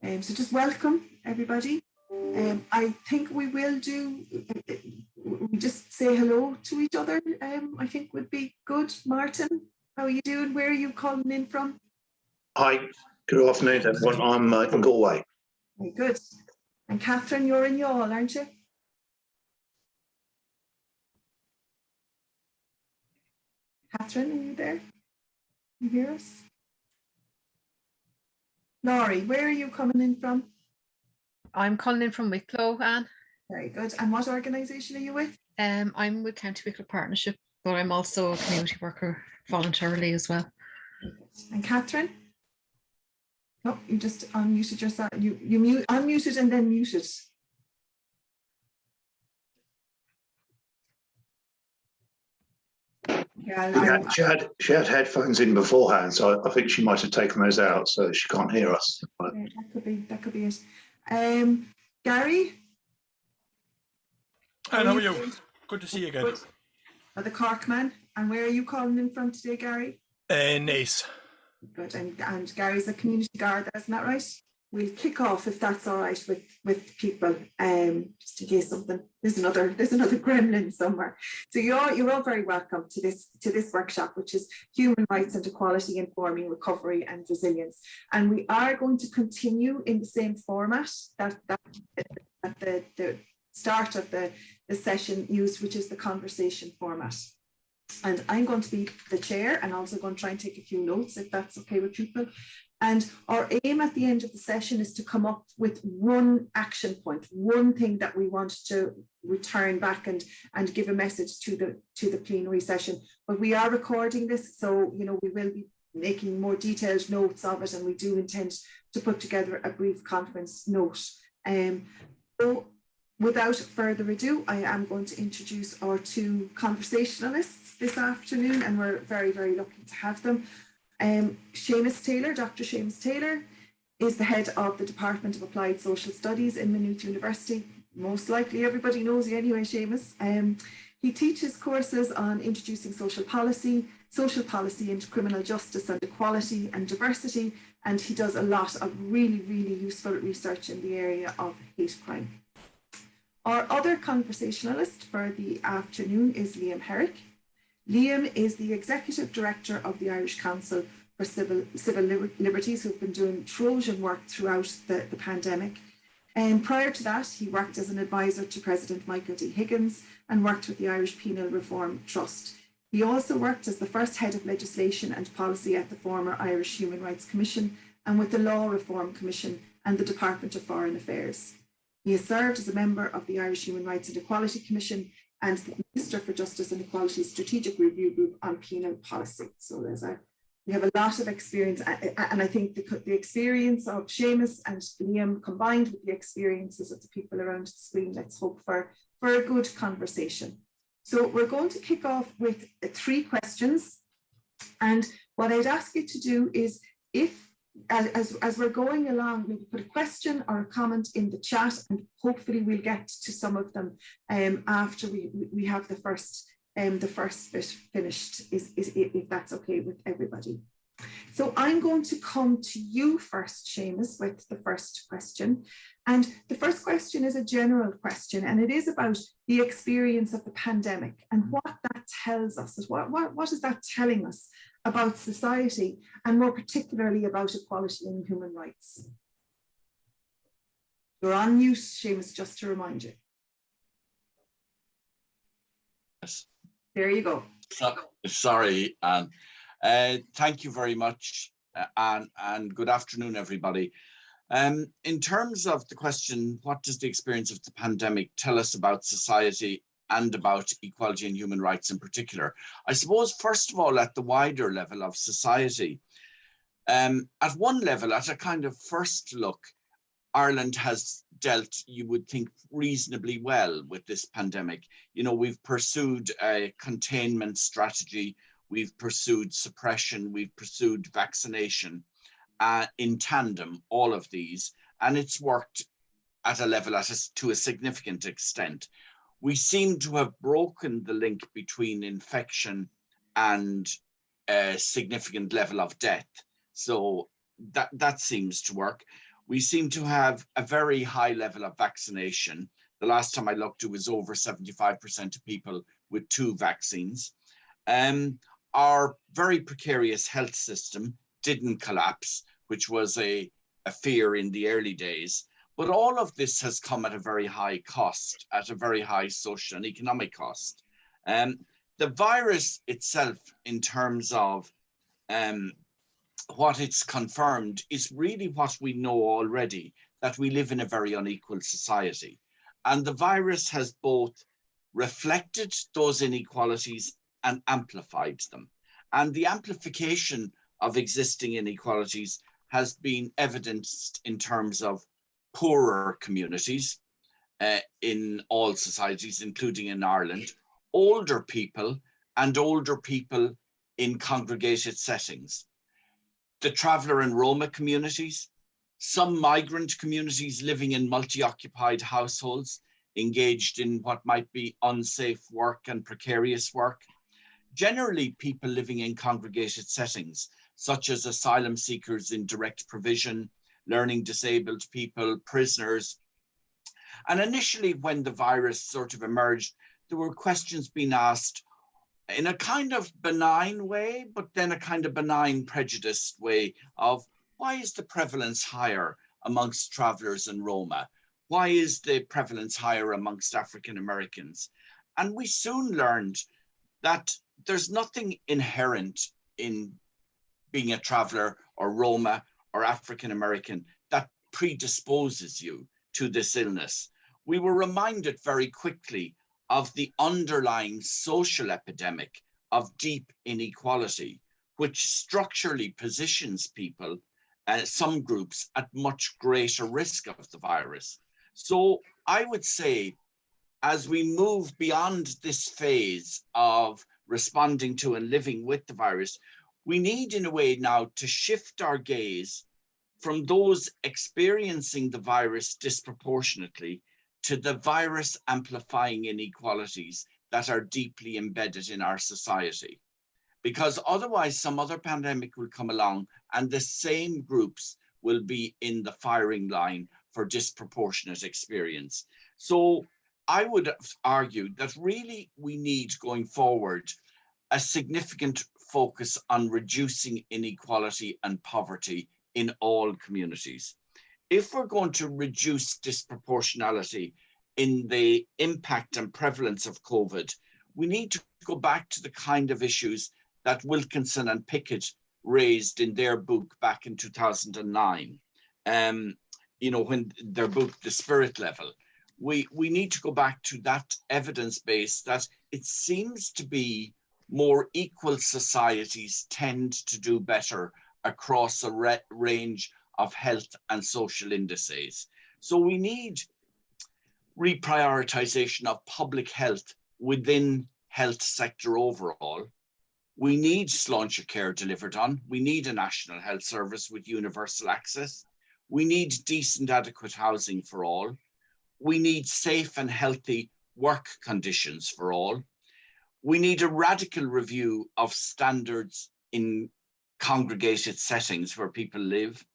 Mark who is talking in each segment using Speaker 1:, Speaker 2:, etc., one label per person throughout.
Speaker 1: So just welcome everybody. I think we will do, we just say hello to each other, I think would be good. Martin, how are you doing? Where are you calling in from?
Speaker 2: Hi, good afternoon everyone. I'm in Galway.
Speaker 1: Very good. And Catherine, you're in Youghal, aren't you? Catherine, are you there? You hear us? Laurie, where are you coming in from?
Speaker 3: I'm calling in from Wicklow, Anne.
Speaker 1: Very good. And what organisation are you with?
Speaker 3: I'm with County Wicklow Partnership, but I'm also a community worker voluntarily as well.
Speaker 1: And Catherine? No, you just unmuted yourself. You unmuted and then muted.
Speaker 2: Yeah, she had headphones in beforehand, so I think she might have taken those out, so she can't hear us.
Speaker 1: Yeah, that could be it. Gary?
Speaker 4: And how are you? Good to see you again.
Speaker 1: Good. The Cork man. And where are you calling in from today, Gary?
Speaker 4: Nice.
Speaker 1: Good. And Gary's a community guard, isn't that right? We'll kick off if that's all right with people, just in case something there's another gremlin somewhere. So you're all very welcome to this workshop, which is Human Rights and Equality Informing Recovery and Resilience. And we are going to continue in the same format that at the start of the session used, which is the conversation format. And I'm going to be the chair and also going to try and take a few notes if that's okay with people. And our aim at the end of the session is to come up with one action point, one thing that we want to return back and give a message to the plenary session. But we are recording this, so we will be making more detailed notes of it, and we do intend to put together a brief conference note. So without further ado, I am going to introduce our two conversationalists this afternoon, and we're very, very lucky to have them. Seamus Taylor, Dr. Seamus Taylor, is the head of the Department of Applied Social Studies in Maynooth University. Most likely everybody knows you anyway, Seamus. He teaches courses on introducing social policy into criminal justice and equality and diversity, and he does a lot of really, really useful research in the area of hate crime. Our other conversationalist for the afternoon is Liam Herrick. Liam is the Executive Director of the Irish Council for Civil Liberties, who've been doing Trojan work throughout the pandemic. And prior to that, he worked as an advisor to President Michael D. Higgins and worked with the Irish Penal Reform Trust. He also worked as the first head of legislation and policy at the former Irish Human Rights Commission and with the Law Reform Commission and the Department of Foreign Affairs. He has served as a member of the Irish Human Rights and Equality Commission and the Minister for Justice and Equality's Strategic Review Group on Penal Policy. So we have a lot of experience, and I think the experience of Seamus and Liam combined with the experiences of the people around the screen, let's hope for a good conversation. So we're going to kick off with 3 questions, and what I'd ask you to do is, if as we're going along, maybe put a question or a comment in the chat, and hopefully we'll get to some of them after we have the first bit finished, if that's okay with everybody. So I'm going to come to you first, Seamus, with the first question. And the first question is a general question, and it is about the experience of the pandemic and what that tells us. What is that telling us about society, and more particularly about equality and human rights? You're on mute, Seamus, just to remind you.
Speaker 5: Yes.
Speaker 1: There you go.
Speaker 5: Sorry, Anne. Thank you very much, and good afternoon, everybody. In terms of the question, what does the experience of the pandemic tell us about society and about equality and human rights in particular? I suppose, first of all, at the wider level of society, at one level, at a kind of first look, Ireland has dealt, you would think, reasonably well with this pandemic. We've pursued a containment strategy, we've pursued suppression, we've pursued vaccination in tandem, all of these, and it's worked at a level to a significant extent. We seem to have broken the link between infection and a significant level of death. So that seems to work. We seem to have a very high level of vaccination. The last time I looked, it was over 75% of people with 2 vaccines. Our very precarious health system didn't collapse, which was a fear in the early days. But all of this has come at a very high cost, at a very high social and economic cost. The virus itself, in terms of what it's confirmed, is really what we know already, that we live in a very unequal society. And the virus has both reflected those inequalities and amplified them. And the amplification of existing inequalities has been evidenced in terms of poorer communities in all societies, including in Ireland, older people and older people in congregated settings, the traveller and Roma communities, some migrant communities living in multi-occupied households, engaged in what might be unsafe work and precarious work, generally people living in congregated settings, such as asylum seekers in direct provision, learning disabled people, prisoners. And initially, when the virus sort of emerged, there were questions being asked in a kind of benign way, but then a kind of benign prejudiced way of, why is the prevalence higher amongst travellers and Roma? Why is the prevalence higher amongst African Americans? And we soon learned that there's nothing inherent in being a traveller or Roma or African American that predisposes you to this illness. We were reminded very quickly of the underlying social epidemic of deep inequality, which structurally positions people, some groups, at much greater risk of the virus. So I would say, as we move beyond this phase of responding to and living with the virus, we need in a way now to shift our gaze from those experiencing the virus disproportionately to the virus amplifying inequalities that are deeply embedded in our society. Because otherwise some other pandemic will come along and the same groups will be in the firing line for disproportionate experience. So I would argue that really we need, going forward, a significant focus on reducing inequality and poverty in all communities. If we're going to reduce disproportionality in the impact and prevalence of COVID, we need to go back to the kind of issues that Wilkinson and Pickett raised in their book back in 2009. When their book, The Spirit Level, we need to go back to that evidence base that it seems to be more equal societies tend to do better across a range of health and social indices. So we need reprioritization of public health within health sector overall. We need sláinte care delivered on. We need a national health service with universal access. We need decent, adequate housing for all. We need safe and healthy work conditions for all. We need a radical review of standards in congregated settings where people live.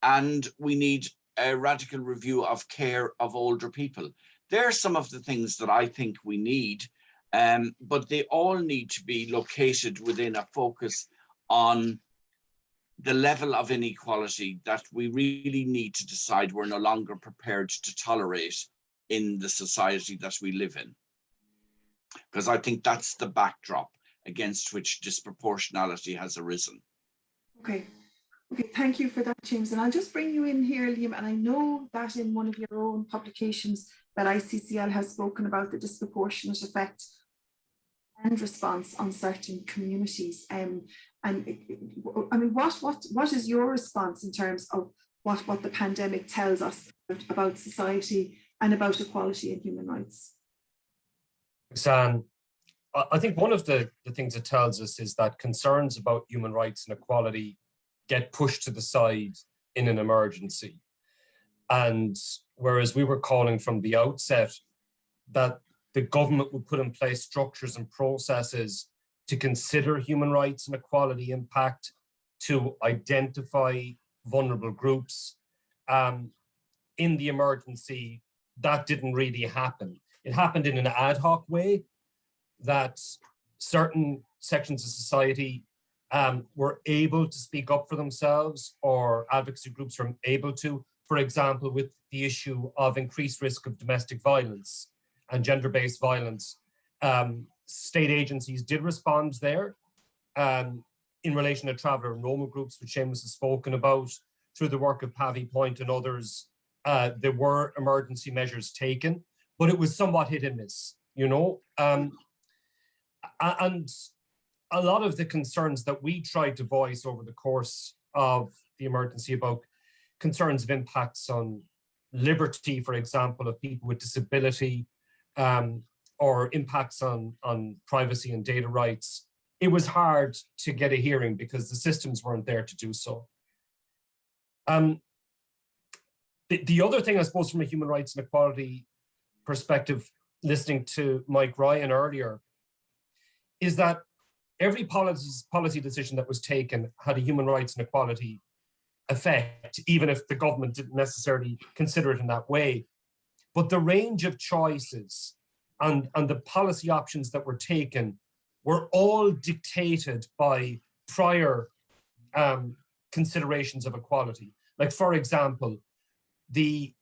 Speaker 5: And we need a radical review of care of older people. There are some of the things that I think we need, but they all need to be located within a focus on the level of inequality that we really need to decide we're no longer prepared to tolerate in the society that we live in. Because I think that's the backdrop against which disproportionality has arisen.
Speaker 1: Okay, thank you for that, James. And I'll just bring you in here, Liam. And I know that in one of your own publications that ICCL has spoken about the disproportionate effect and response on certain communities. What is your response in terms of what the pandemic tells us about society and about equality and human rights?
Speaker 6: Roxanne, I think one of the things it tells us is that concerns about human rights and equality get pushed to the side in an emergency. And whereas we were calling from the outset that the government would put in place structures and processes to consider human rights and equality impact, to identify vulnerable groups, in the emergency, that didn't really happen. It happened in an ad hoc way that certain sections of society were able to speak up for themselves, or advocacy groups were able to, for example, with the issue of increased risk of domestic violence and gender-based violence. State agencies did respond there in relation to traveller enrolment groups, which Seamus has spoken about, through the work of Pavy Point and others. There were emergency measures taken, but it was somewhat hit and miss, you know. And a lot of the concerns that we tried to voice over the course of the emergency about concerns of impacts on liberty, for example, of people with disability, or impacts on privacy and data rights, it was hard to get a hearing because the systems weren't there to do so. The other thing, I suppose, from a human rights and equality perspective, listening to Mike Ryan earlier, is that every policy decision that was taken had a human rights and equality effect, even if the government didn't necessarily consider it in that way. But the range of choices and the policy options that were taken were all dictated by prior considerations of equality. Like, for example, the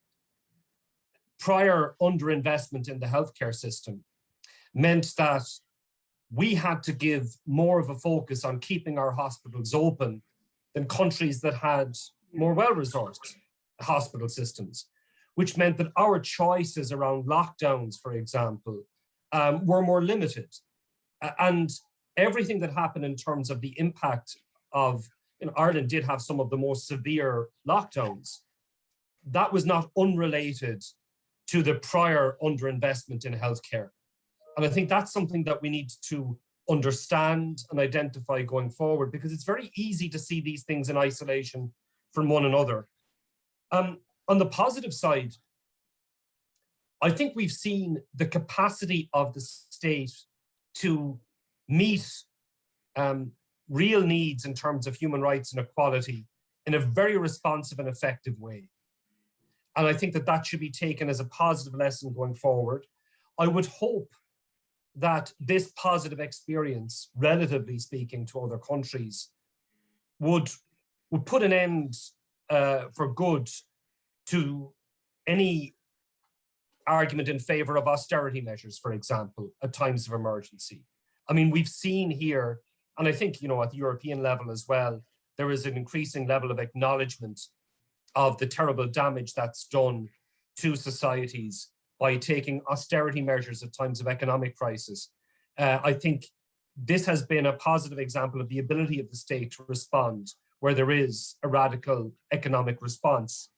Speaker 6: prior underinvestment in the healthcare system meant that we had to give more of a focus on keeping our hospitals open than countries that had more well-resourced hospital systems, which meant that our choices around lockdowns, for example, were more limited. And everything that happened in terms of the impact of, Ireland did have some of the most severe lockdowns. That was not unrelated to the prior underinvestment in healthcare. And I think that's something that we need to understand and identify going forward, because it's very easy to see these things in isolation from one another. On the positive side, I think we've seen the capacity of the state to meet real needs in terms of human rights and equality in a very responsive and effective way. And I think that that should be taken as a positive lesson going forward. I would hope that this positive experience, relatively speaking to other countries, would put an end for good to any argument in favor of austerity measures, for example, at times of emergency. I mean, we've seen here, and I think, at the European level as well, there is an increasing level of acknowledgement of the terrible damage that's done to societies by taking austerity measures at times of economic crisis. I think this has been a positive example of the ability of the state to respond where there is a radical economic response.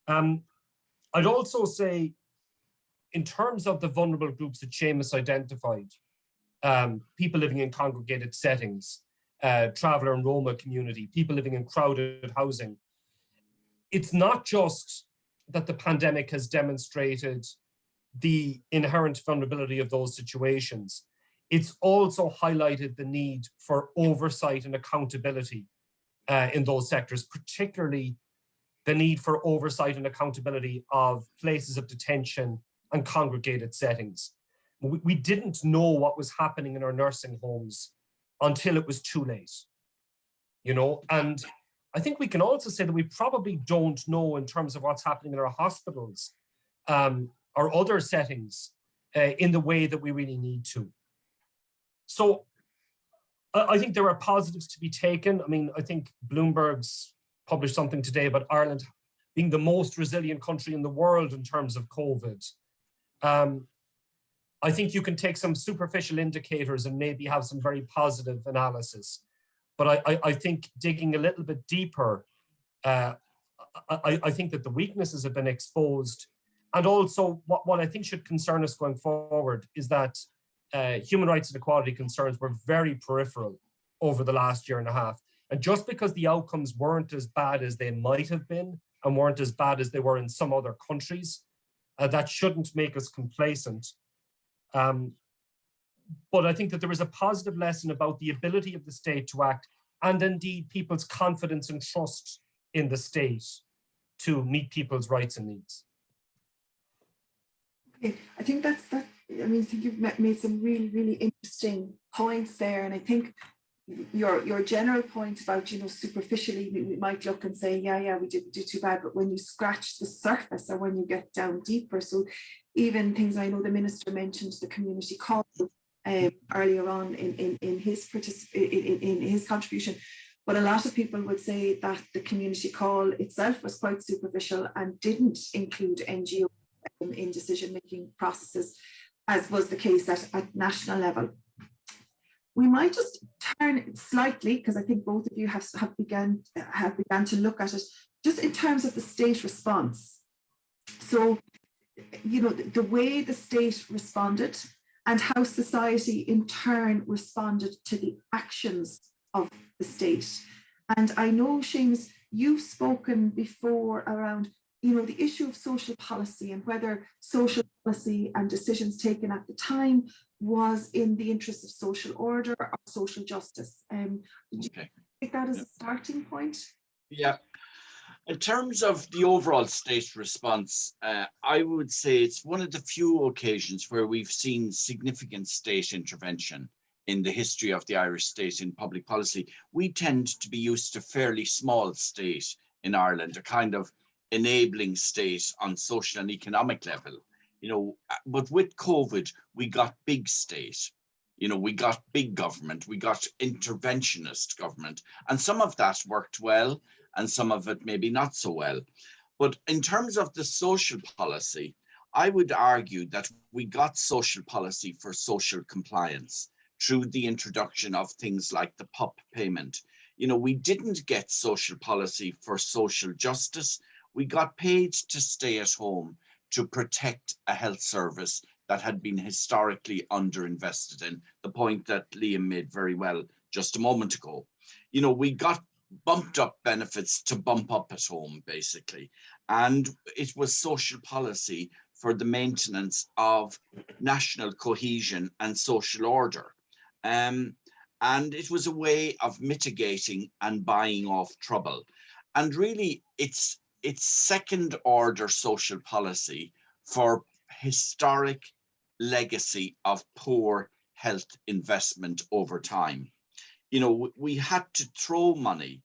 Speaker 6: I'd also say, in terms of the vulnerable groups that Seamus identified, people living in congregated settings, traveller and Roma community, people living in crowded housing, it's not just that the pandemic has demonstrated the inherent vulnerability of those situations. It's also highlighted the need for oversight and accountability in those sectors, particularly the need for oversight and accountability of places of detention and congregated settings. We didn't know what was happening in our nursing homes until it was too late, and I think we can also say that we probably don't know in terms of what's happening in our hospitals or other settings in the way that we really need to. So I think there are positives to be taken. I mean, I think Bloomberg's published something today about Ireland being the most resilient country in the world in terms of COVID. I think you can take some superficial indicators and maybe have some very positive analysis. But I think digging a little bit deeper, I think that the weaknesses have been exposed. And also what I think should concern us going forward is that human rights and equality concerns were very peripheral over the last year and a half. And just because the outcomes weren't as bad as they might have been and weren't as bad as they were in some other countries, that shouldn't make us complacent. But I think that there is a positive lesson about the ability of the state to act, and indeed people's confidence and trust in the state. to meet people's rights and needs.
Speaker 1: Okay, I think that. I mean, I think you've made some really, really interesting points there, and I think your general point about, you know, superficially we might look and say, yeah, we didn't do too bad, but when you scratch the surface or when you get down deeper, so even things, I know the minister mentioned the community call earlier on in his in his contribution, but a lot of people would say that the community call itself was quite superficial and didn't include NGOs in decision-making processes, as was the case at national level. We might just turn slightly, because I think both of you have begun to look at it, just in terms of the state response. So, you know, the way the state responded and how society in turn responded to the actions of the state. And I know, Seamus, you've spoken before around, you know, the issue of social policy and whether social policy and decisions taken at the time was in the interest of social order or social justice. Did you take that as a starting point?
Speaker 5: Yeah. In terms of the overall state response, I would say it's one of the few occasions where we've seen significant state intervention in the history of the Irish state in public policy. We tend to be used to fairly small state in Ireland, a kind of enabling state on social and economic level. You know, but with COVID, we got big state, you know, we got big government, we got interventionist government, and some of that worked well and some of it maybe not so well. But in terms of the social policy, I would argue that we got social policy for social compliance through the introduction of things like the PUP payment. You know, we didn't get social policy for social justice. We got paid to stay at home to protect a health service that had been historically underinvested in, the point that Liam made very well just a moment ago. You know, we got bumped up benefits to bump up at home, basically. And it was social policy for the maintenance of national cohesion and social order. And it was a way of mitigating and buying off trouble. And really, it's second order social policy for historic legacy of poor health investment over time. You know, we had to throw money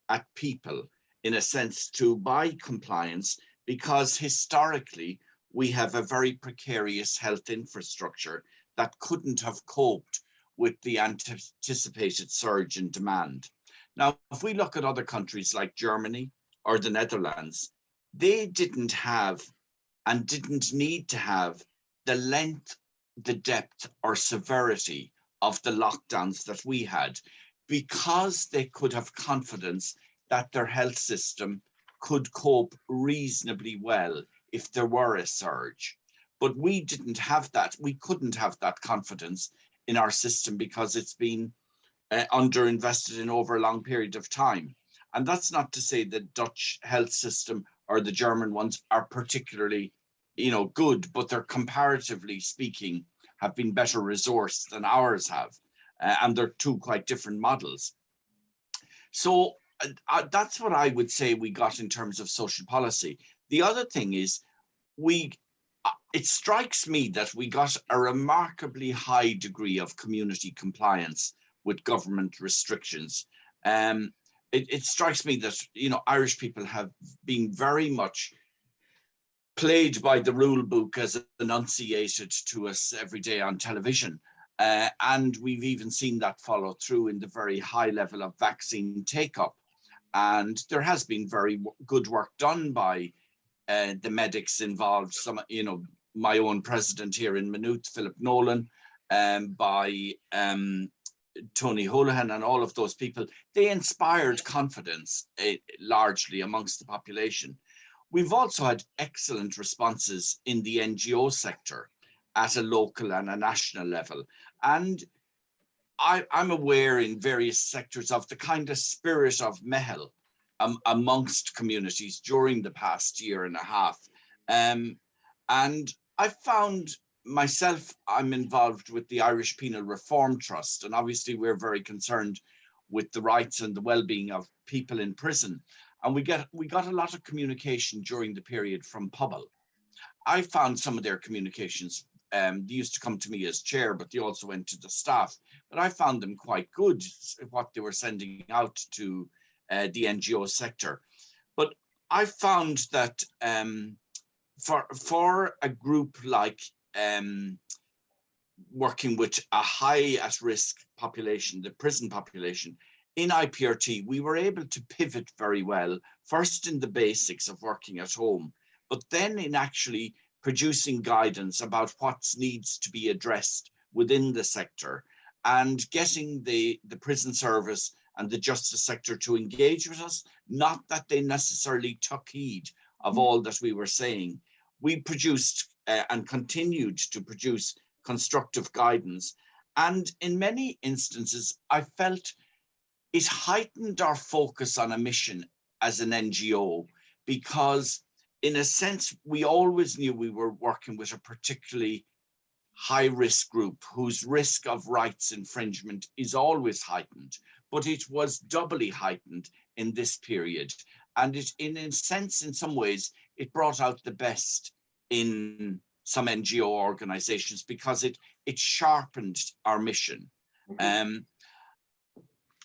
Speaker 5: at people in a sense to buy compliance because historically we have a very precarious health infrastructure that couldn't have coped with the anticipated surge in demand. Now, if we look at other countries like Germany or the Netherlands, they didn't have and didn't need to have the length, the depth or severity of the lockdowns that we had, because they could have confidence that their health system could cope reasonably well if there were a surge. But we didn't have that. We couldn't have that confidence in our system because it's been underinvested in over a long period of time. And that's not to say the Dutch health system or the German ones are particularly, you know, good, but they're comparatively speaking have been better resourced than ours have. And they're two quite different models. So that's what I would say we got in terms of social policy. The other thing is it strikes me that we got a remarkably high degree of community compliance with government restrictions. It strikes me that, you know, Irish people have been very much played by the rule book as enunciated to us every day on television. And we've even seen that follow through in the very high level of vaccine take-up. And there has been very good work done by the medics involved. Some, you know, my own president here in Maynooth, Philip Nolan, by Tony Holohan and all of those people. They inspired confidence largely amongst the population. We've also had excellent responses in the NGO sector at a local and a national level. And I'm aware in various sectors of the kind of spirit of mehel amongst communities during the past year and a half. And I found myself, I'm involved with the Irish Penal Reform Trust, and obviously we're very concerned with the rights and the well-being of people in prison. and we got a lot of communication during the period from Pobble. I found some of their communications, they used to come to me as chair, but they also went to the staff. But I found them quite good, what they were sending out to the NGO sector. But I found that for a group like working with a high at risk population, the prison population, in IPRT, we were able to pivot very well, first in the basics of working at home, but then in actually producing guidance about what needs to be addressed within the sector and getting the prison service and the justice sector to engage with us, not that they necessarily took heed of all that we were saying. We produced and continued to produce constructive guidance. And in many instances, I felt it heightened our focus on a mission as an NGO, because in a sense, we always knew we were working with a particularly high risk group whose risk of rights infringement is always heightened, but it was doubly heightened in this period. And it, in a sense, in some ways, it brought out the best in some NGO organizations because it sharpened our mission.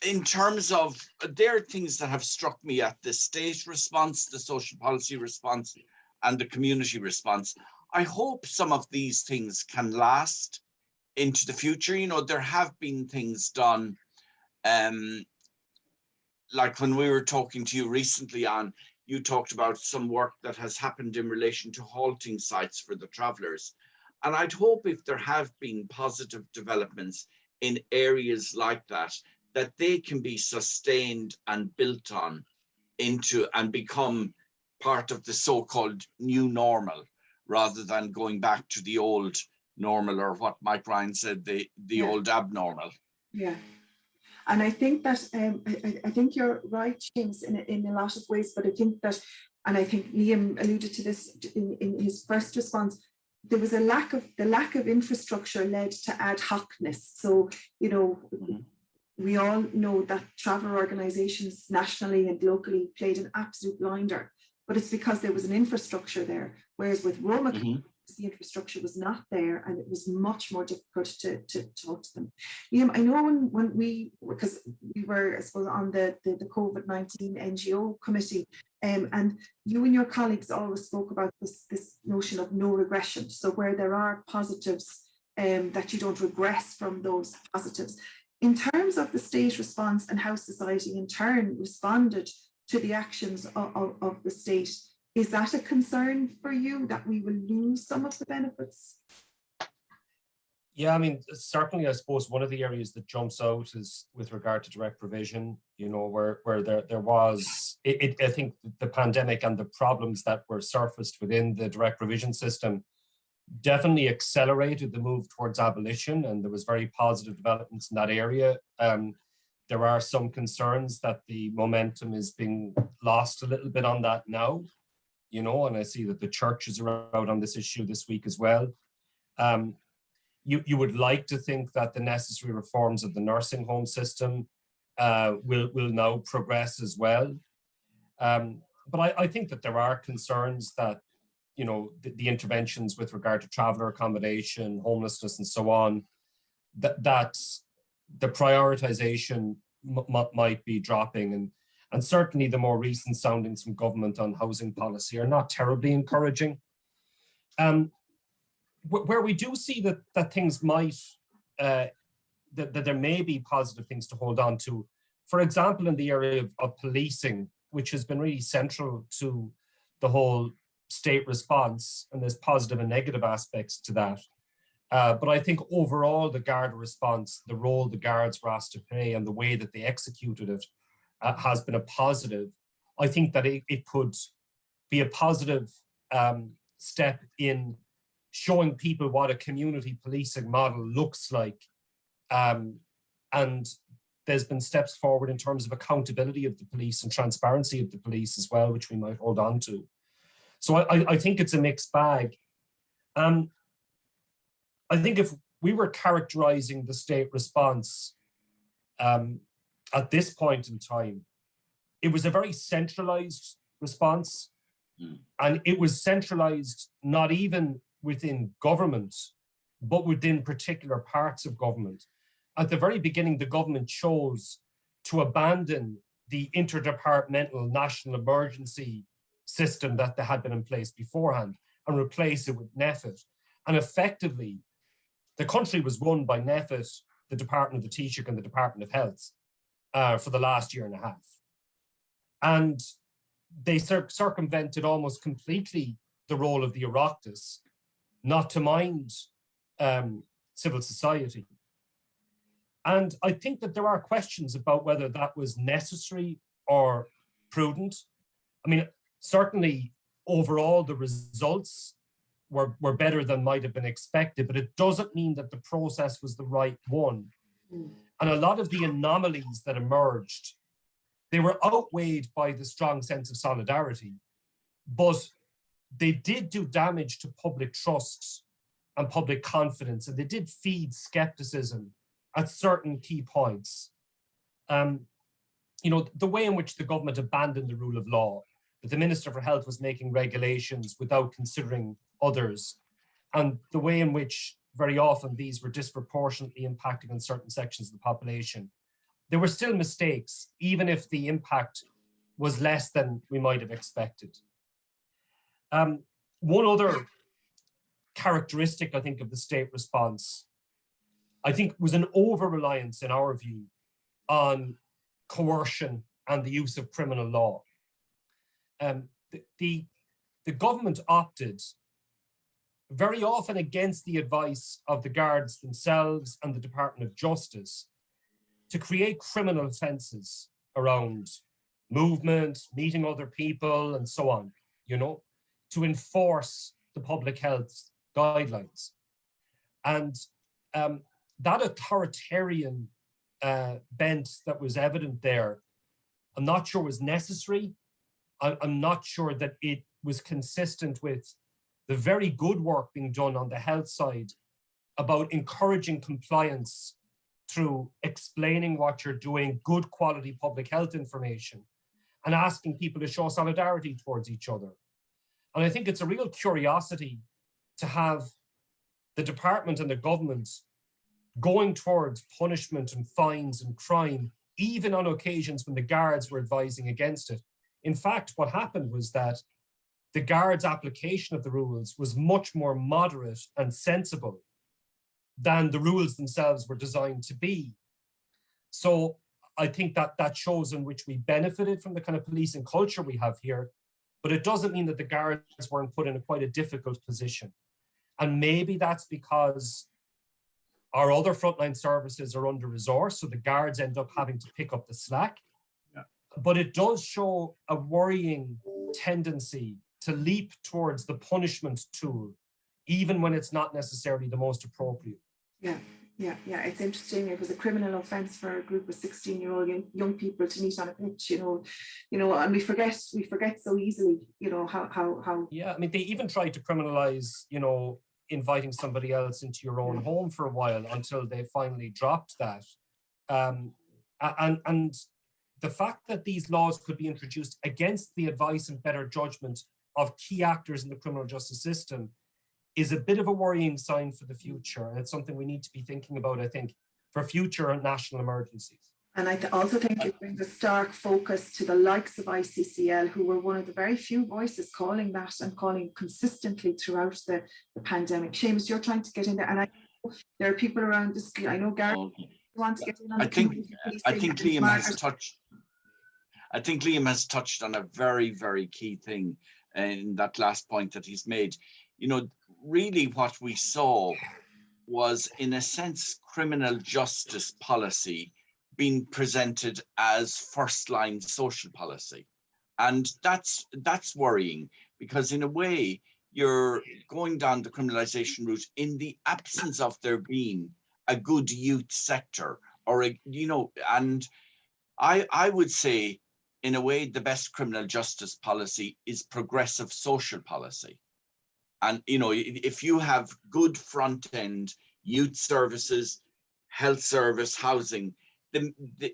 Speaker 5: In terms of, there are things that have struck me at the state response, the social policy response, and the community response. I hope some of these things can last into the future. You know, there have been things done, like when we were talking to you recently on, you talked about some work that has happened in relation to halting sites for the travellers. And I'd hope if there have been positive developments in areas like that, that they can be sustained and built on into and become part of the so-called new normal, rather than going back to the old normal, or what Mike Ryan said, the old abnormal.
Speaker 1: Yeah. And I think that I think you're right, James, in a lot of ways, but I think that, and I think Liam alluded to this in his first response, there was the lack of infrastructure led to ad hocness. So, you know, we all know that travel organisations nationally and locally played an absolute blinder, but it's because there was an infrastructure there. Whereas with Roma, the infrastructure was not there, and it was much more difficult to talk to them. Liam, I know when because we were, I suppose, on the COVID-19 NGO committee, and you and your colleagues always spoke about this notion of no regression. So where there are positives, that you don't regress from those positives. In terms of the state response and how society in turn responded to the actions of the state, is that a concern for you, that we will lose some of the benefits?
Speaker 6: Yeah, I mean, certainly, I suppose one of the areas that jumps out is with regard to direct provision, you know, where there was, I think the pandemic and the problems that were surfaced within the direct provision system definitely accelerated the move towards abolition, and there was very positive developments in that area. There are some concerns that the momentum is being lost a little bit on that now, you know, and I see that the churches are out on this issue this week as well. You would like to think that the necessary reforms of the nursing home system will now progress as well. But I think that there are concerns that, you know, the interventions with regard to traveller accommodation, homelessness, and so on, that the prioritization might be dropping, and certainly the more recent soundings from government on housing policy are not terribly encouraging. Where we do see that things might, that there may be positive things to hold on to, for example, in the area of policing, which has been really central to the whole state response, and there's positive and negative aspects to that. But I think overall, the Garda response, the role the Guards were asked to play and the way that they executed it has been a positive. I think that it could be a positive step in showing people what a community policing model looks like. And there's been steps forward in terms of accountability of the police and transparency of the police as well, which we might hold on to. So I think it's a mixed bag. I think if we were characterizing the state response at this point in time, it was a very centralized response.
Speaker 5: Mm.
Speaker 6: And it was centralized not even within government, but within particular parts of government. At the very beginning, the government chose to abandon the interdepartmental national emergency system that had been in place beforehand and replace it with NEFIT. And effectively, the country was run by NEFIT, the Department of the Taoiseach and the Department of Health for the last year and a half. And they circumvented almost completely the role of the Oireachtas, not to mind civil society. And I think that there are questions about whether that was necessary or prudent. I mean, certainly overall the results were better than might have been expected, but it doesn't mean that the process was the right one. And a lot of the anomalies that emerged, they were outweighed by the strong sense of solidarity, but they did do damage to public trust and public confidence, and they did feed skepticism at certain key points. You know, the way in which the government abandoned the rule of law, that the Minister for Health was making regulations without considering others, and the way in which very often these were disproportionately impacting on certain sections of the population. There were still mistakes, even if the impact was less than we might have expected. One other characteristic, I think, of the state response, I think, was an over-reliance, in our view, on coercion and the use of criminal law. The government opted very often against the advice of the guards themselves and the Department of Justice to create criminal offences around movement, meeting other people, and so on, you know, to enforce the public health guidelines. And that authoritarian bent that was evident there, I'm not sure was necessary. I'm not sure that it was consistent with the very good work being done on the health side about encouraging compliance through explaining what you're doing, good quality public health information, and asking people to show solidarity towards each other. And I think it's a real curiosity to have the department and the government going towards punishment and fines and crime, even on occasions when the guards were advising against it. In fact, what happened was that the guards' application of the rules was much more moderate and sensible than the rules themselves were designed to be. So I think that shows in which we benefited from the kind of policing culture we have here, but it doesn't mean that the guards weren't put in quite a difficult position. And maybe that's because our other frontline services are under-resourced, so the guards end up having to pick up the slack.
Speaker 5: Yeah.
Speaker 6: But it does show a worrying tendency to leap towards the punishment tool, even when it's not necessarily the most appropriate.
Speaker 1: Yeah. It's interesting. It was a criminal offence for a group of 16-year-old young people to meet on a pitch, you know, and we forget so easily, you know, how. Yeah,
Speaker 6: I mean, they even tried to criminalise, you know, inviting somebody else into your own home for a while until they finally dropped that. And the fact that these laws could be introduced against the advice and better judgment of key actors in the criminal justice system is a bit of a worrying sign for the future. And it's something we need to be thinking about, I think, for future national emergencies. And
Speaker 1: I also think it brings a stark focus to the likes of ICCL, who were one of the very few voices calling that and calling consistently throughout the pandemic. Seamus, you're trying to get in there, and I know there are people around this. I know Gary want to get in on
Speaker 5: I think Liam has touched. I think Liam has touched on a very, very key thing in that last point that he's made. You know, really what we saw was, in a sense, criminal justice policy being presented as first-line social policy. And that's worrying, because in a way, you're going down the criminalization route in the absence of there being a good youth sector, or and I would say, in a way, the best criminal justice policy is progressive social policy. And, you know, if you have good front end youth services, health service, housing,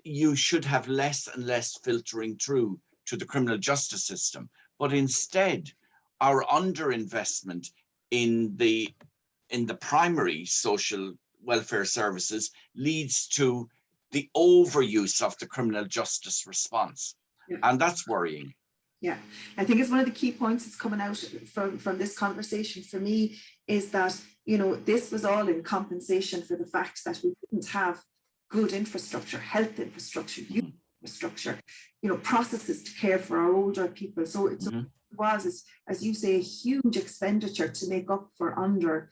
Speaker 5: you should have less and less filtering through to the criminal justice system. But instead, our underinvestment in the primary social welfare services leads to the overuse of the criminal justice response.
Speaker 1: Yeah.
Speaker 5: And that's worrying.
Speaker 1: Yeah, I think it's one of the key points that's coming out from this conversation for me is that, you know, this was all in compensation for the fact that we didn't have good infrastructure, health infrastructure, youth infrastructure, you know, processes to care for our older people. So it was, as you say, a huge expenditure to make up for under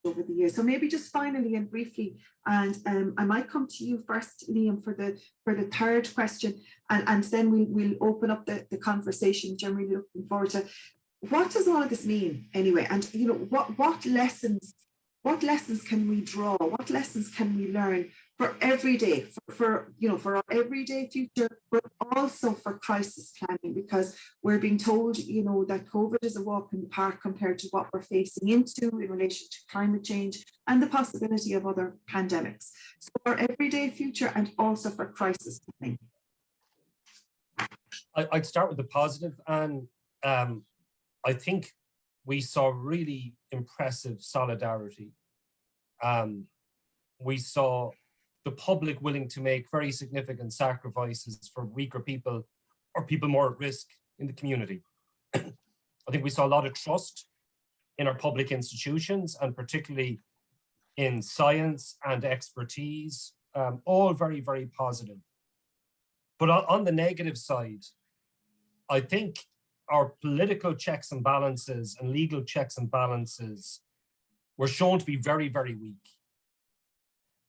Speaker 1: over the years. So maybe just finally and briefly, and I might come to you first, Liam, for the third question, and then we'll open up the conversation, which I'm really looking forward to. What does all of this mean anyway? And you know, what lessons can we draw? What lessons can we learn for everyday, for our everyday future, but also for crisis planning? Because we're being told, you know, that COVID is a walk in the park compared to what we're facing into in relation to climate change and the possibility of other pandemics. So for everyday future and also for crisis planning.
Speaker 6: I'd start with the positive, and I think we saw really impressive solidarity. We saw the public willing to make very significant sacrifices for weaker people or people more at risk in the community. I think we saw a lot of trust in our public institutions, and particularly in science and expertise, all very, very positive. But on the negative side, I think our political checks and balances and legal checks and balances were shown to be very, very weak.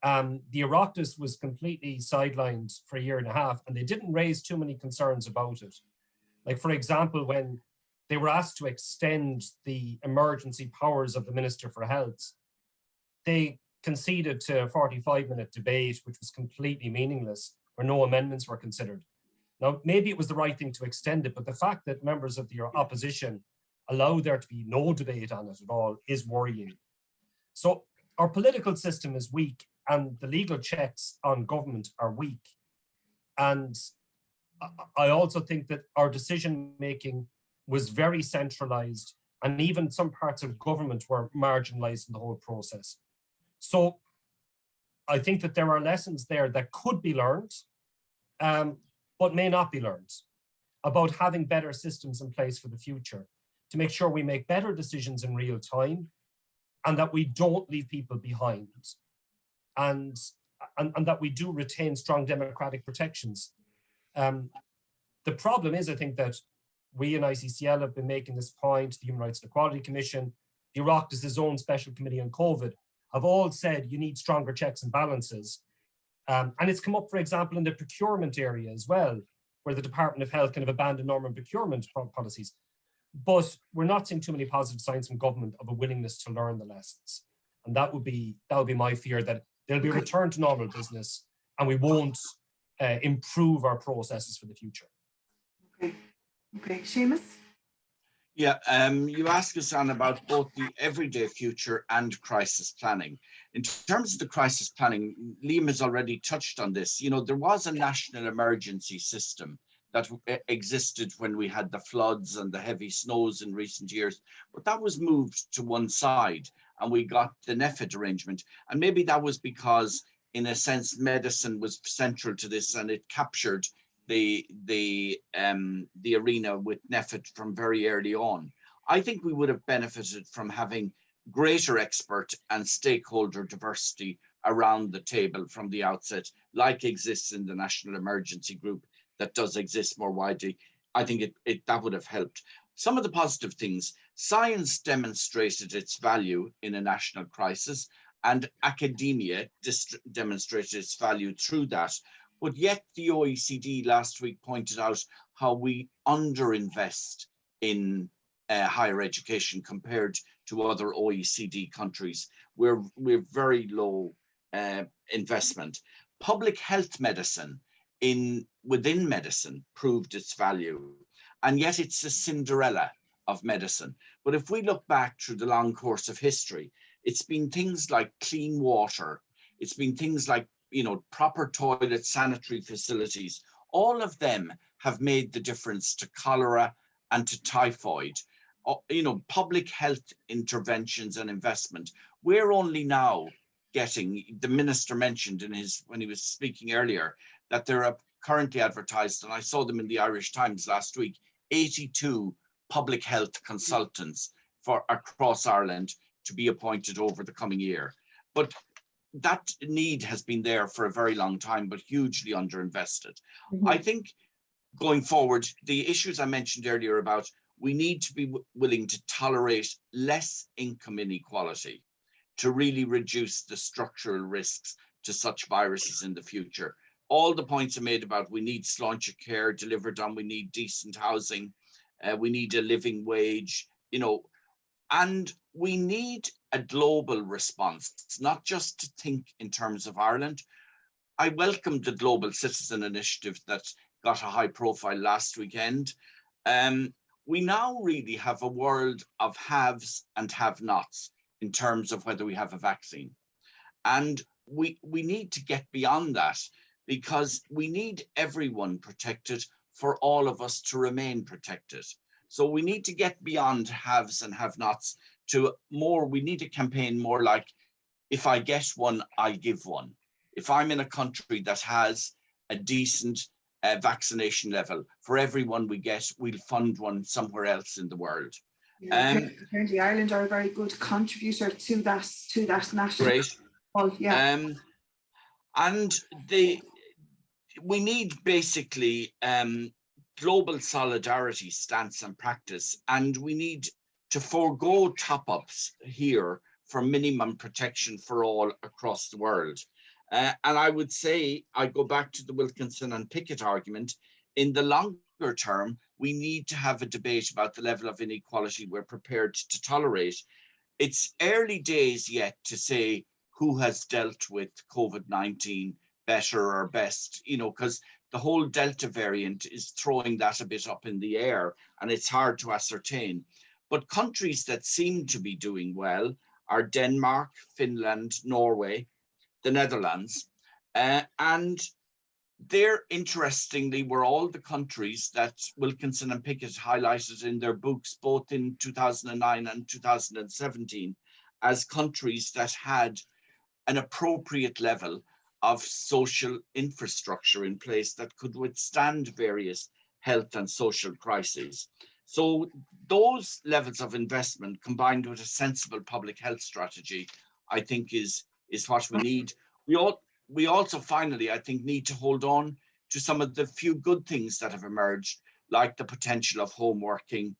Speaker 6: The Oireachtas was completely sidelined for a year and a half, and they didn't raise too many concerns about it. Like, for example, when they were asked to extend the emergency powers of the Minister for Health, they conceded to a 45-minute debate, which was completely meaningless, where no amendments were considered. Now, maybe it was the right thing to extend it, but the fact that members of the opposition allowed there to be no debate on it at all is worrying. So our political system is weak, and the legal checks on government are weak. And I also think that our decision-making was very centralized, and even some parts of government were marginalized in the whole process. So I think that there are lessons there that could be learned, but may not be learned, about having better systems in place for the future to make sure we make better decisions in real time and that we don't leave people behind, and that we do retain strong democratic protections. The problem is, I think, that we in ICCL have been making this point, the Human Rights and Equality Commission, the Oireachtas' own special committee on COVID, have all said you need stronger checks and balances. And it's come up, for example, in the procurement area as well, where the Department of Health kind of abandoned normal procurement policies. But we're not seeing too many positive signs from government of a willingness to learn the lessons. And that would be my fear, that there'll be a return to normal business and we won't improve our processes for the future.
Speaker 1: Okay, Seamus?
Speaker 5: Yeah, you asked us, Anne, about both the everyday future and crisis planning. In terms of the crisis planning, Liam has already touched on this. You know, there was a national emergency system that existed when we had the floods and the heavy snows in recent years, but that was moved to one side and we got the NEFID arrangement. And maybe that was because, in a sense, medicine was central to this and it captured the arena with NEFID from very early on. I think we would have benefited from having greater expert and stakeholder diversity around the table from the outset, like exists in the National Emergency Group that does exist more widely. I think that would have helped. Some of the positive things: science demonstrated its value in a national crisis, and academia demonstrated its value through that. But yet the OECD last week pointed out how we underinvest in higher education compared to other OECD countries. We're very low investment. Public health medicine within medicine proved its value, and yet it's a Cinderella of medicine. But if we look back through the long course of history, it's been things like clean water, it's been things like proper toilet, sanitary facilities, all of them have made the difference to cholera and to typhoid. Public health interventions and investment. We're only now getting, the minister mentioned when he was speaking earlier, that there are currently advertised, and I saw them in the Irish Times last week, 82 public health consultants for across Ireland to be appointed over the coming year. But that need has been there for a very long time, but hugely underinvested. I think going forward, the issues I mentioned earlier about we need to be willing to tolerate less income inequality to really reduce the structural risks to such viruses in the future. All the points are made about we need sláinte care delivered on, we need decent housing, we need a living wage, and we need a global response, not just to think in terms of Ireland. I welcomed the Global Citizen Initiative that got a high profile last weekend. We now really have a world of haves and have-nots in terms of whether we have a vaccine. And we need to get beyond that, because we need everyone protected for all of us to remain protected. So we need to get beyond haves and have-nots to more, we need a campaign more like, if I get one, I give one. If I'm in a country that has a decent vaccination level, for everyone we get, we'll fund one somewhere else in the world.
Speaker 1: Apparently Ireland are a very good contributor to that national.
Speaker 5: Great. And we need basically global solidarity stance and practice, and we need to forego top-ups here for minimum protection for all across the world. And I would say, I go back to the Wilkinson and Pickett argument, in the longer term, we need to have a debate about the level of inequality we're prepared to tolerate. It's early days yet to say who has dealt with COVID-19 better or best, because the whole Delta variant is throwing that a bit up in the air, and it's hard to ascertain. But countries that seem to be doing well are Denmark, Finland, Norway, the Netherlands, and they're interestingly were all the countries that Wilkinson and Pickett highlighted in their books, both in 2009 and 2017, as countries that had an appropriate level of social infrastructure in place that could withstand various health and social crises. So those levels of investment combined with a sensible public health strategy, I think is what we need. We also finally, I think, need to hold on to some of the few good things that have emerged, like the potential of home working,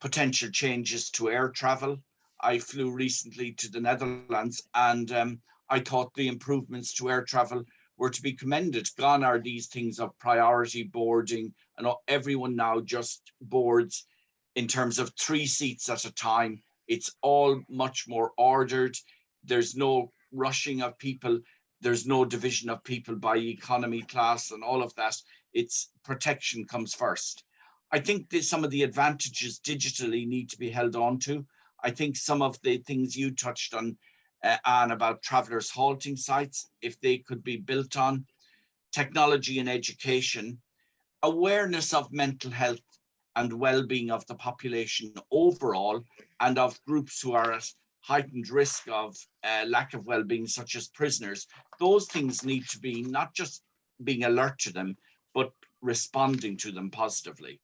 Speaker 5: potential changes to air travel. I flew recently to the Netherlands, and I thought the improvements to air travel were to be commended. Gone are these things of priority boarding, and everyone now just boards in terms of 3 seats at a time. It's all much more ordered. There's no rushing of people. There's no division of people by economy class and all of that. It's protection comes first. I think some of the advantages digitally need to be held on to. I think some of the things you touched on, Anne, about travellers halting sites, if they could be built on, technology and education, awareness of mental health and well-being of the population overall, and of groups who are at heightened risk of lack of well-being, such as prisoners. Those things need to be not just being alert to them, but responding to them positively.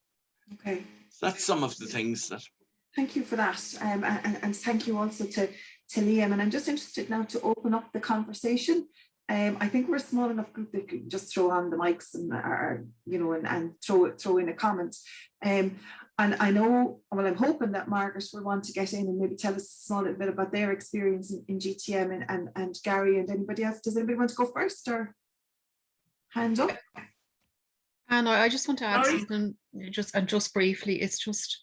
Speaker 1: Okay.
Speaker 5: So that's some of the things that.
Speaker 1: Thank you for that. And thank you also to Liam. And I'm just interested now to open up the conversation. I think we're a small enough group that can just throw on the mics and and throw in a comment. And I know, well, I'm hoping that Margaret will want to get in and maybe tell us a small little bit about their experience in GTM, and Gary and anybody else. Does anybody want to go first, or hand up?
Speaker 3: And I just want to add something, just briefly. It's just,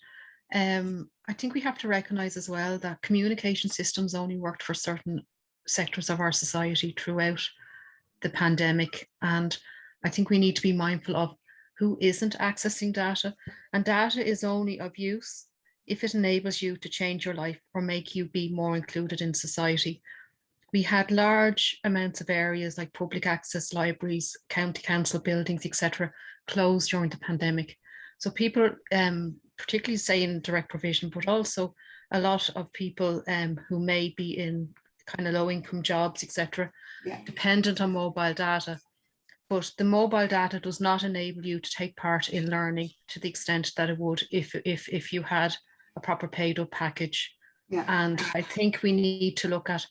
Speaker 3: I think we have to recognise as well that communication systems only worked for certain sectors of our society throughout the pandemic, and I think we need to be mindful of who isn't accessing data. And data is only of use if it enables you to change your life or make you be more included in society. we had large amounts of areas like public access libraries, county council buildings, etc., closed during the pandemic. So people, particularly say in direct provision, but also a lot of people who may be in kind of low income jobs, etc., dependent on mobile data. But the mobile data does not enable you to take part in learning to the extent that it would if you had a proper paid up package. And I think we need to look at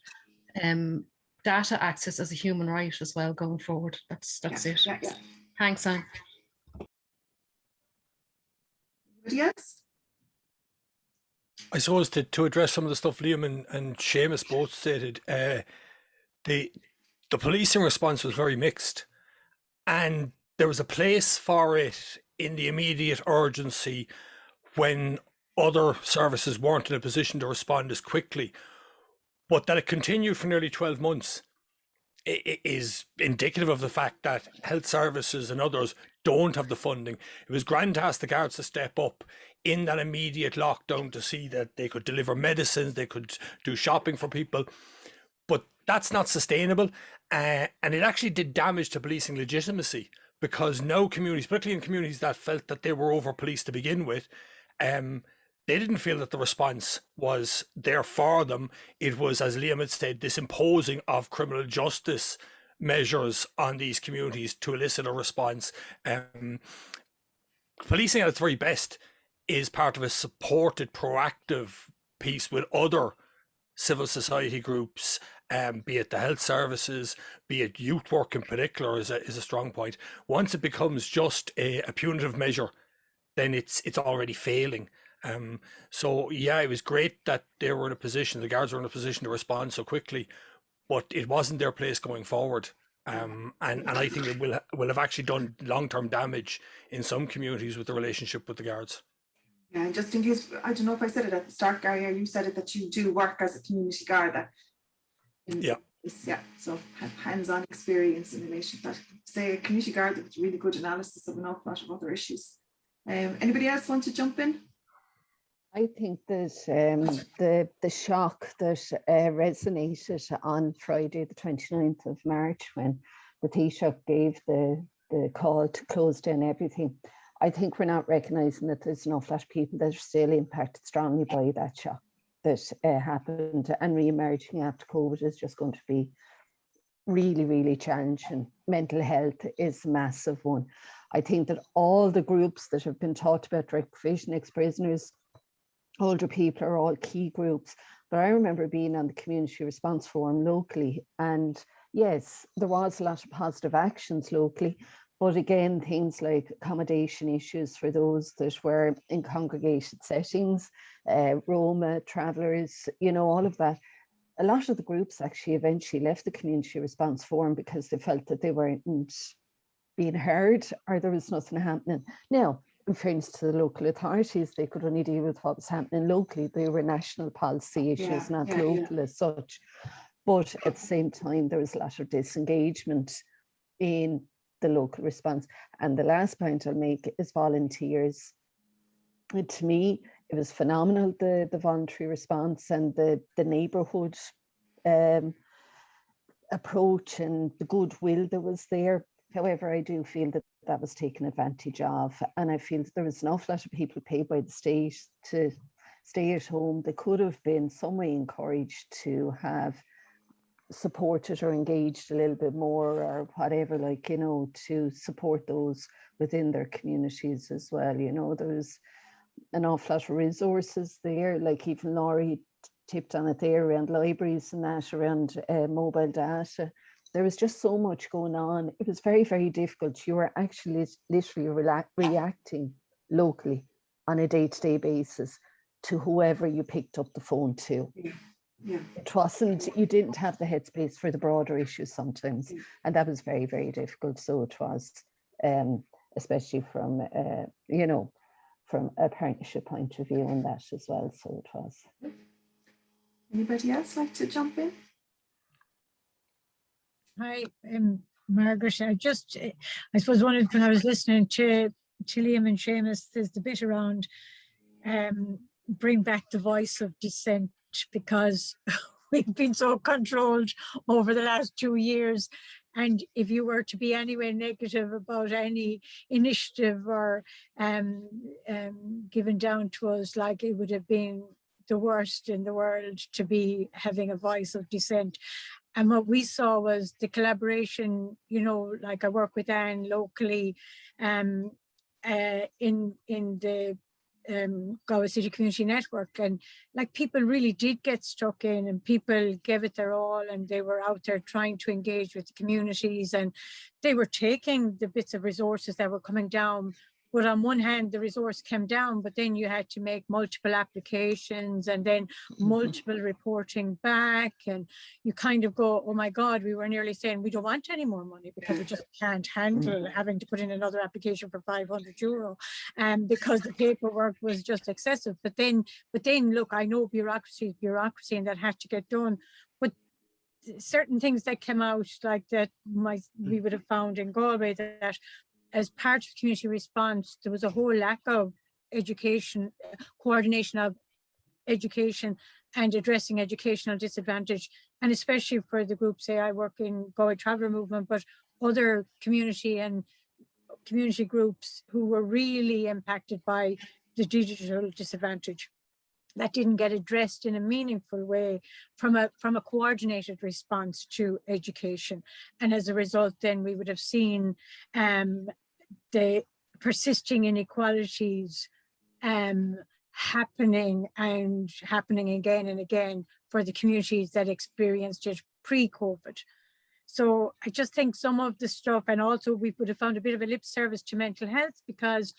Speaker 3: data access as a human right as well going forward. That's it. Thanks, Anne.
Speaker 1: Anybody else?
Speaker 4: I suppose to address some of the stuff Liam and Seamus both stated, the policing response was very mixed, and there was a place for it in the immediate urgency when other services weren't in a position to respond as quickly. But that it continued for nearly 12 months is indicative of the fact that health services and others don't have the funding. It was grand to ask the guards to step up in that immediate lockdown to see that they could deliver medicines, they could do shopping for people, but that's not sustainable. And it actually did damage to policing legitimacy, because no communities, particularly in communities that felt that they were over-policed to begin with, they didn't feel that the response was there for them. It was, as Liam had said, this imposing of criminal justice measures on these communities to elicit a response. Policing at its very best is part of a supported, proactive piece with other civil society groups, be it the health services, be it youth work in particular is a strong point. Once it becomes just a punitive measure, then it's already failing. So yeah, it was great that they were in a position, the guards were in a position to respond so quickly, but it wasn't their place going forward. And I think it will have actually done long-term damage in some communities with the relationship with the guards.
Speaker 1: Yeah, and just in case, I don't know if I said it at the start, Gary, or you said it, that you do work as a community guard. So have hands-on experience in relation to that. Say a community guard with really good analysis of an awful lot of other issues. Anybody else want to jump in?
Speaker 7: I think that the shock that resonated on Friday, the 29th of March, when the Taoiseach gave the call to close down everything, I think we're not recognising that there's an awful lot of people that are still impacted strongly by that shock that happened, and re-emerging after COVID is just going to be really, really challenging. Mental health is a massive one. I think that all the groups that have been talked about, direct provision, ex-prisoners, older people, are all key groups. But I remember being on the community response forum locally, and yes, there was a lot of positive actions locally, but again, things like accommodation issues for those that were in congregated settings, Roma, travellers, you know, all of that. A lot of the groups actually eventually left the community response forum because they felt that they weren't being heard, or there was nothing happening. Now, in fairness to the local authorities, they could only deal with what was happening locally. They were national policy issues, not local as such. But at the same time, there was a lot of disengagement in the local response. And the last point I'll make is volunteers. And to me, it was phenomenal, the voluntary response and the neighbourhood approach and the goodwill that was there. However, I do feel that that was taken advantage of, and I feel that there was an awful lot of people paid by the state to stay at home. They could have been some way encouraged to have supported or engaged a little bit more or whatever, like, you know, to support those within their communities as well. You know, there was an awful lot of resources there, like even Laurie tipped on it there around libraries and that, around mobile data. There was just so much going on. It was very, very difficult. You were actually literally reacting locally on a day-to-day basis to whoever you picked up the phone to.
Speaker 1: Yeah.
Speaker 7: It wasn't, you didn't have the headspace for the broader issues sometimes. And that was very, very difficult. So it was, especially from, you know, from a partnership point of view on that as well. So it was.
Speaker 1: Anybody else like to jump in?
Speaker 8: Hi, Margaret. I suppose one of the things I was listening to Liam and Seamus, there's the bit around bring back the voice of dissent, because we've been so controlled over the last 2 years. And if you were to be anyway negative about any initiative or given down to us, like, it would have been the worst in the world to be having a voice of dissent. And what we saw was the collaboration, you know, like I work with Anne locally in the Galway City Community Network, and like people really did get stuck in, and people gave it their all, and they were out there trying to engage with the communities, and they were taking the bits of resources that were coming down. But on one hand, the resource came down, but then you had to make multiple applications and then multiple reporting back. And you kind of go, oh my God, we were nearly saying we don't want any more money because we just can't handle having to put in another application for €500 because the paperwork was just excessive. But then look, I know bureaucracy is bureaucracy and that had to get done. But certain things that came out like that we would have found in Galway that as part of community response, there was a whole lack of education, coordination of education and addressing educational disadvantage. And especially for the group, say I work in Galway Traveller Movement, but other community groups who were really impacted by the digital disadvantage. That didn't get addressed in a meaningful way from a coordinated response to education. And as a result, then we would have seen the persisting inequalities happening again and again for the communities that experienced it pre-COVID. So I just think some of the stuff, and also we would have found a bit of a lip service to mental health because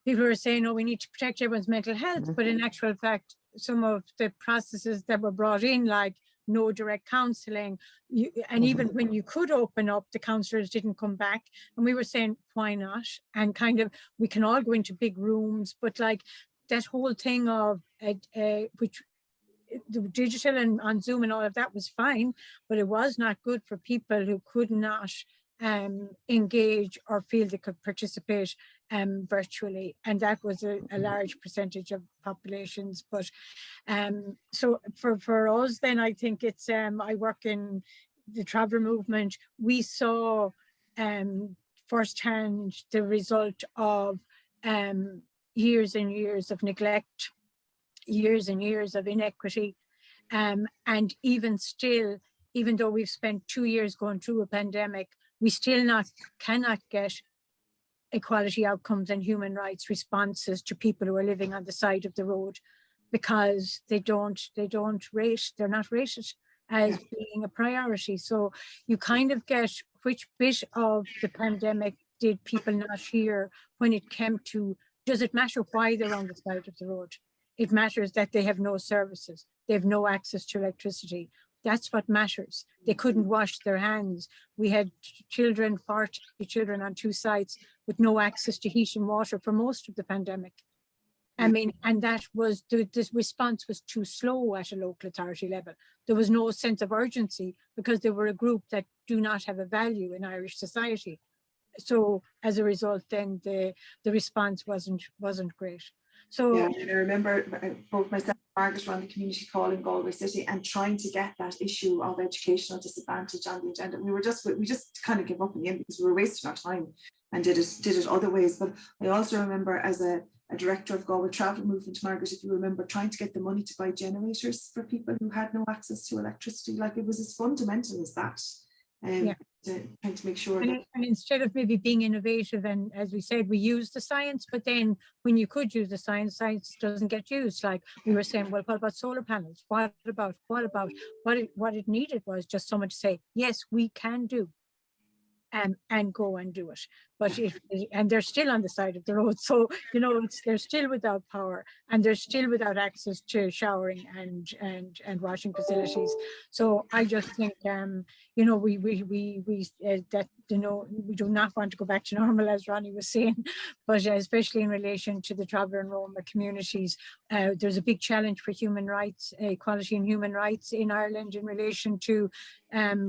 Speaker 8: people were saying, oh, we need to protect everyone's mental health. But in actual fact, some of the processes that were brought in, like no direct counselling, and even when you could open up, the counsellors didn't come back. And we were saying, why not? And kind of, we can all go into big rooms, but like that whole thing of which the digital and on Zoom and all of that was fine, but it was not good for people who could not engage or feel they could participate virtually, and that was a large percentage of populations. But so for us then, I think it's I work in the traveller movement. We saw firsthand the result of years and years of neglect, years and years of inequity, and even still, even though we've spent 2 years going through a pandemic, we still cannot get equality outcomes and human rights responses to people who are living on the side of the road because they're not rated as being a priority. So you kind of get which bit of the pandemic did people not hear when it came to, does it matter why they're on the side of the road? It matters that they have no services, they have no access to electricity. That's what matters. They couldn't wash their hands. We had 40 children on 2 sites with no access to heat and water for most of the pandemic. I mean, and that was, this response was too slow at a local authority level. There was no sense of urgency because they were a group that do not have a value in Irish society. So as a result, then the response wasn't great. So
Speaker 1: yeah, and I remember both myself and Margaret were on the community call in Galway City and trying to get that issue of educational disadvantage on the agenda. We just kind of gave up in the end because we were wasting our time and did it other ways. But I also remember as a director of Galway Travel Movement, Margaret, if you remember, trying to get the money to buy generators for people who had no access to electricity. Like, it was as fundamental as that. Trying to make sure
Speaker 8: and instead of maybe being innovative, and as we said, we use the science, but then when you could use the science doesn't get used. Like we were saying, well, what about solar panels? What it needed was just someone to say, yes, we can do, and go and do it. But and they're still on the side of the road, so you know they're still without power and they're still without access to showering and washing facilities. So I just think you know we that you know we do not want to go back to normal, as Ronnie was saying, but especially in relation to the traveller and Roma communities, there's a big challenge for human rights, equality and human rights in Ireland in relation to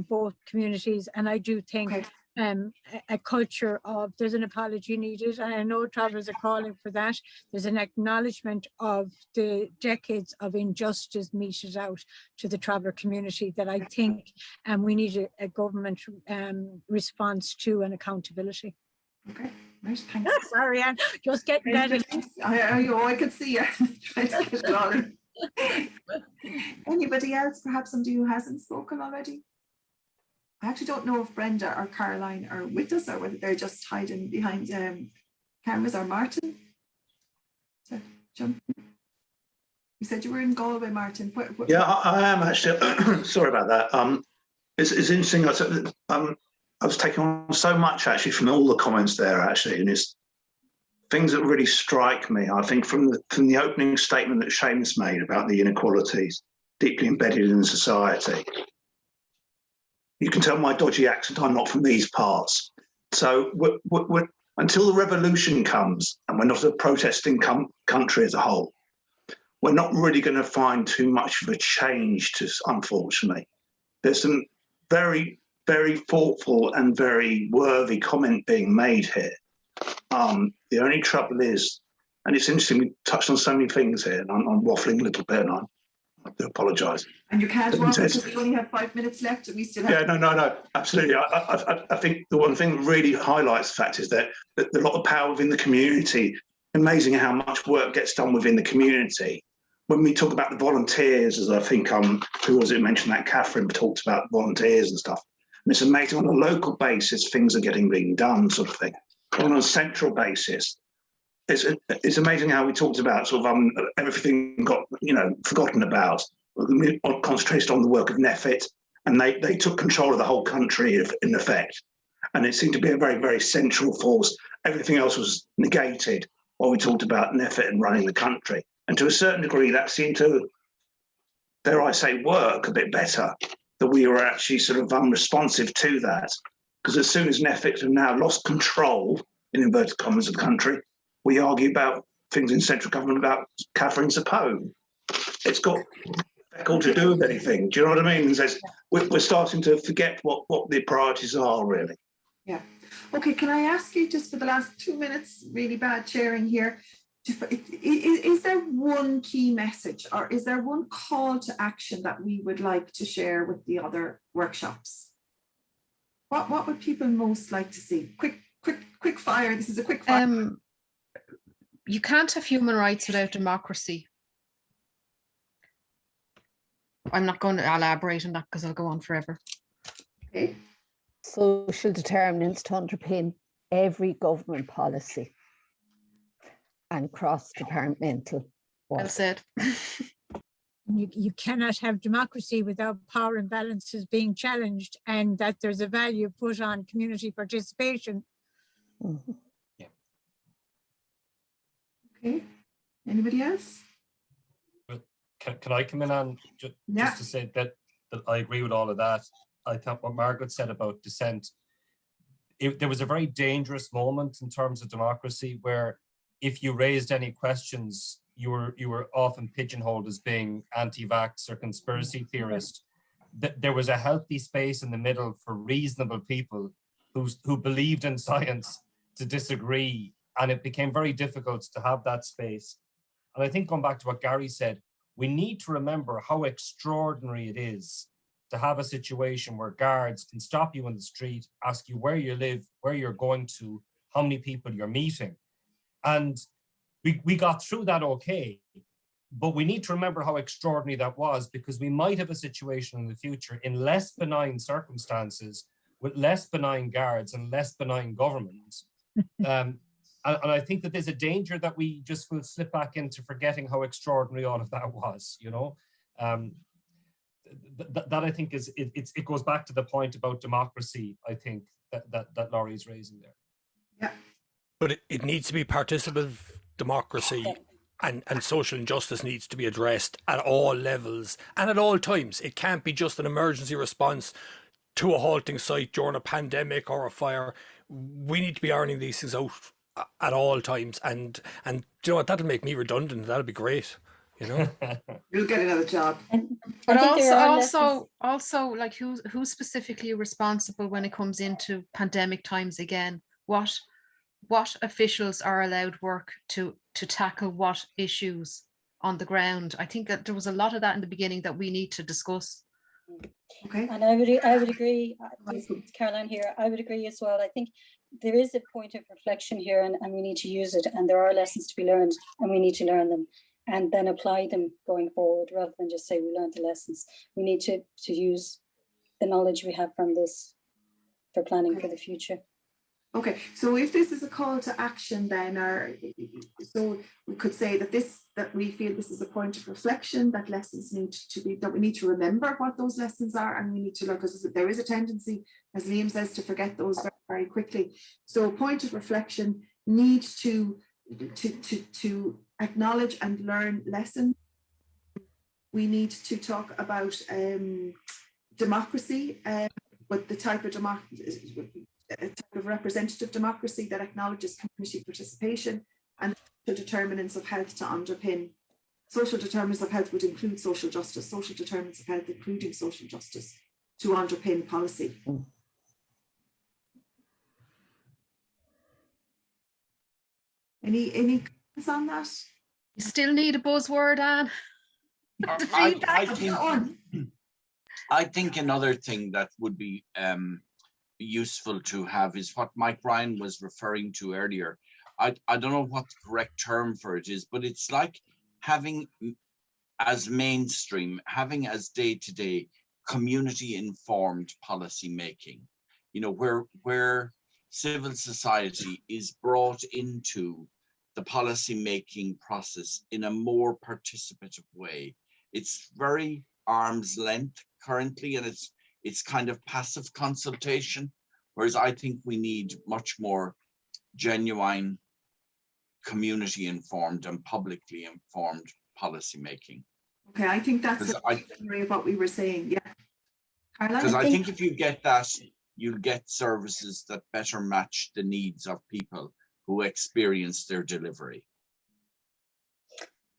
Speaker 8: both communities, and I do think. A culture of, there's an apology needed, and I know travellers are calling for that. There's an acknowledgement of the decades of injustice meted out to the traveller community that I think we need a government response to and accountability.
Speaker 1: Okay, right, thanks.
Speaker 8: Sorry, Anne, just getting that in.
Speaker 1: I could see you trying to get it all in. Anybody else, perhaps somebody who hasn't spoken already? I actually don't know if Brenda or Caroline are with us or whether they're just hiding behind cameras, or Martin. So, jump. You said you were in Galway, Martin.
Speaker 2: Yeah, I am actually. Sorry about that. It's interesting. I was taking on so much actually from all the comments there actually, and it's things that really strike me. I think from the opening statement that Seamus made about the inequalities deeply embedded in society. You can tell my dodgy accent, I'm not from these parts. So until the revolution comes, and we're not a protesting country as a whole, we're not really going to find too much of a change, unfortunately. There's some very, very thoughtful and very worthy comment being made here. The only trouble is, and it's interesting, we touched on so many things here, and I'm waffling a little bit, and I do apologise.
Speaker 1: And you can't waffle because we only have 5 minutes left, and we still have.
Speaker 2: Yeah, no, absolutely. I think the one thing that really highlights the fact is that a lot of power within the community. Amazing how much work gets done within the community. When we talk about the volunteers, as I think who was it mentioned that Catherine talked about volunteers and stuff. And it's amazing on a local basis things are being done, sort of thing. On a central basis, it's amazing how we talked about sort of everything got forgotten about. We concentrated on the work of NEFIT, and they took control of the whole country in effect, and it seemed to be a very, very central force. Everything else was negated while we talked about NEFIT and running the country, and to a certain degree that seemed to, dare I say, work a bit better. That we were actually sort of unresponsive to that, because as soon as NEFIT have now lost control, in inverted commas, of the country, we argue about things in central government about Catherine's a poem. It's got all to do with anything. Do you know what I mean? We're starting to forget what the priorities are, really.
Speaker 1: Yeah. Okay, can I ask you just for the last 2 minutes, really bad sharing here, is there one key message or is there one call to action that we would like to share with the other workshops? What would people most like to see? Quick fire. This is a quick fire.
Speaker 3: You can't have human rights without democracy. I'm not going to elaborate on that because I'll go on forever.
Speaker 1: Okay.
Speaker 7: Social determinants to underpin every government policy and cross-departmental work.
Speaker 3: Well said.
Speaker 8: You cannot have democracy without power imbalances being challenged, and that there's a value put on community participation.
Speaker 7: Mm-hmm.
Speaker 6: Yeah.
Speaker 1: Okay. Anybody else?
Speaker 6: Can I come in on just to say that I agree with all of that. I thought what Margaret said about dissent, there was a very dangerous moment in terms of democracy where if you raised any questions, you were often pigeonholed as being anti-vax or conspiracy theorist. There was a healthy space in the middle for reasonable people who believed in science to disagree, and it became very difficult to have that space. And I think going back to what Gary said, we need to remember how extraordinary it is to have a situation where guards can stop you in the street, ask you where you live, where you're going to, how many people you're meeting. And we got through that okay, but we need to remember how extraordinary that was, because we might have a situation in the future in less benign circumstances with less benign guards and less benign governments. And I think that there's a danger that we just will slip back into forgetting how extraordinary all of that was, that I think it goes back to the point about democracy, I think, that Laurie's raising there.
Speaker 1: Yeah.
Speaker 4: But it needs to be participative democracy, and social injustice needs to be addressed at all levels and at all times. It can't be just an emergency response to a halting site during a pandemic or a fire. We need to be ironing these things out at all times, and you know what, that'll make me redundant. That'll be great,
Speaker 1: You'll get another job.
Speaker 3: But also like who's specifically responsible when it comes into pandemic times again? what officials are allowed work to tackle what issues on the ground. I think that there was a lot of that in the beginning that we need to discuss.
Speaker 1: Okay.
Speaker 9: And I would agree, Caroline here, I would agree as well. I think there is a point of reflection here, and we need to use it, and there are lessons to be learned, and we need to learn them and then apply them going forward, rather than just say we learned the lessons. We need to use the knowledge we have from this for planning for the future.
Speaker 1: Okay, so if this is a call to action, then, or so we could say that we feel this is a point of reflection, that lessons need to be, that we need to remember what those lessons are, and we need to look, because there is a tendency, as Liam says, to forget those very, very quickly. So a point of reflection, need to acknowledge and learn lessons. We need to talk about democracy, but the type of representative democracy that acknowledges community participation, and the determinants of health to underpin. Social determinants of health would include social justice, social determinants of health including social justice to underpin policy. Any comments on that?
Speaker 3: You still need a buzzword, Anne.
Speaker 5: I think another thing that would be useful to have is what Mike Ryan was referring to earlier. I don't know what the correct term for it is, but it's like having as mainstream, having as day-to-day community informed policy making, you know, where civil society is brought into the policy making process in a more participative way. It's very arm's length currently, and it's kind of passive consultation, whereas I think we need much more genuine community informed and publicly informed policy making.
Speaker 1: Okay, I think that's a summary of what we were saying. Yeah,
Speaker 5: because I think if you get that, you'll get services that better match the needs of people who experience their delivery.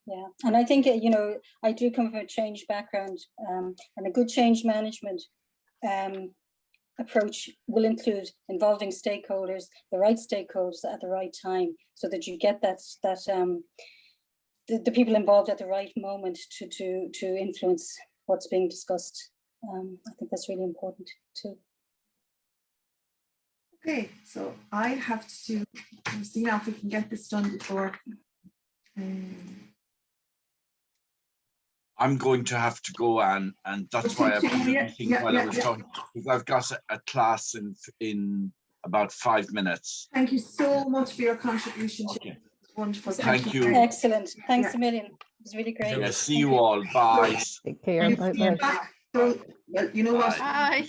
Speaker 9: Yeah, and I think, you know, I do come from a change background, and a good change management approach will include involving stakeholders, the right stakeholders at the right time, so that you get the people involved at the right moment to influence what's being discussed. I think that's really important too.
Speaker 1: Okay, so I have to see now if we can get this done before.
Speaker 5: I'm going to have to go, and that's why I've been thinking while I was talking, because I've got a class in about 5 minutes.
Speaker 1: Thank you so much for your contribution. Okay. Wonderful.
Speaker 5: Thank you.
Speaker 9: Excellent. Thanks a million. It was really great.
Speaker 5: Yeah, see you all. Bye.
Speaker 7: Take care. Bye.
Speaker 1: So, well, you know what?
Speaker 3: Bye.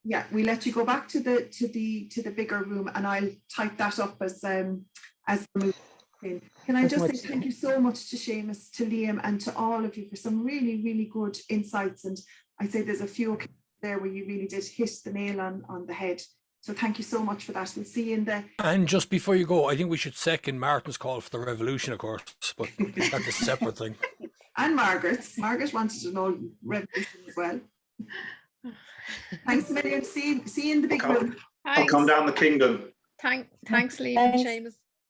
Speaker 1: Yeah, we let you go back to the bigger room, and I'll type that up as we move in. Can I just say thank you so much to Seamus, to Liam, and to all of you for some really, really good insights. And I'd say there's a few there where you really did hit the nail on the head. So thank you so much for that. We'll see you in the... And
Speaker 4: just before you go, I think we should second Martin's call for the revolution, of course, but that's a separate thing.
Speaker 1: And Margaret's. Margaret wanted to know revolution as well. Thanks a million. See you in the big room.
Speaker 2: I'll come down the kingdom.
Speaker 3: Thanks, Liam and Seamus.